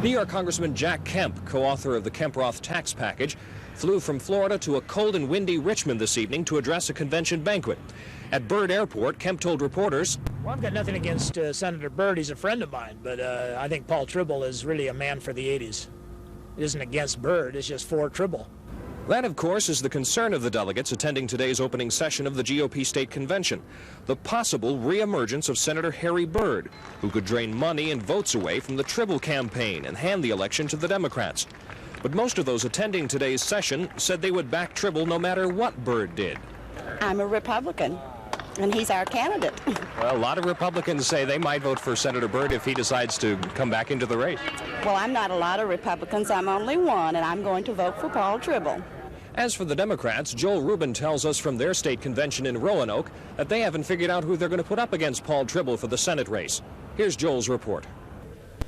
New York Congressman Jack Kemp, co-author of the Kemp-Roth tax package, flew from Florida to a cold and windy Richmond this evening to address a convention banquet. At Byrd Airport, Kemp told reporters, "Well, I've got nothing against Senator Byrd. He's a friend of mine, but I think Paul Tribble is really a man for the 80s. It isn't against Byrd, it's just for Tribble." That, of course, is the concern of the delegates attending today's opening session of the GOP state convention, the possible reemergence of Senator Harry Byrd, who could drain money and votes away from the Tribble campaign and hand the election to the Democrats. But most of those attending today's session said they would back Tribble no matter what Byrd did. I'm a Republican, and he's our candidate. Well, a lot of Republicans say they might vote for Senator Byrd if he decides to come back into the race. Well, I'm not a lot of Republicans. I'm only one, and I'm going to vote for Paul Tribble. As for the Democrats, Joel Rubin tells us from their state convention in Roanoke that they haven't figured out who they're going to put up against Paul Tribble for the Senate race. Here's Joel's report.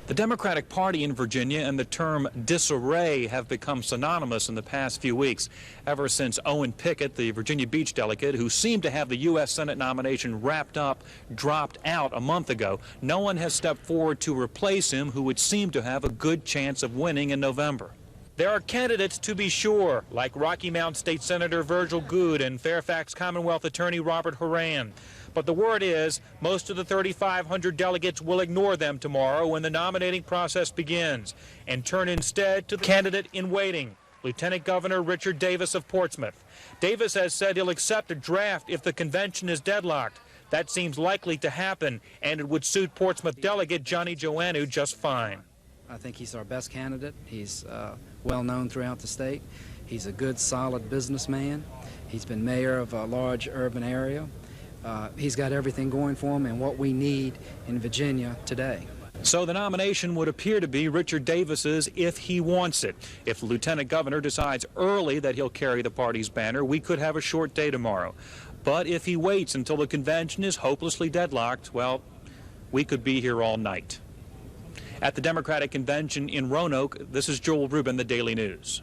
The Democratic Party in Virginia and the term disarray have become synonymous in the past few weeks. Ever since Owen Pickett, the Virginia Beach delegate, who seemed to have the U.S. Senate nomination wrapped up, dropped out a month ago, no one has stepped forward to replace him who would seem to have a good chance of winning in November. There are candidates, to be sure, like Rocky Mount State Senator Virgil Goode and Fairfax Commonwealth Attorney Robert Horan. But the word is most of the 3,500 delegates will ignore them tomorrow when the nominating process begins and turn instead to the candidate in waiting, Lieutenant Governor Richard Davis of Portsmouth. Davis has said he'll accept a draft if the convention is deadlocked. That seems likely to happen, and it would suit Portsmouth delegate Johnny Joannou just fine. I think he's our best candidate. He's well known throughout the state. He's a good, solid businessman. He's been mayor of a large urban area. He's got everything going for him and what we need in Virginia today. So the nomination would appear to be Richard Davis's if he wants it. If the lieutenant governor decides early that he'll carry the party's banner, we could have a short day tomorrow. But if he waits until the convention is hopelessly deadlocked, well, we could be here all night. At the Democratic Convention in Roanoke, this is Joel Rubin, the Daily News.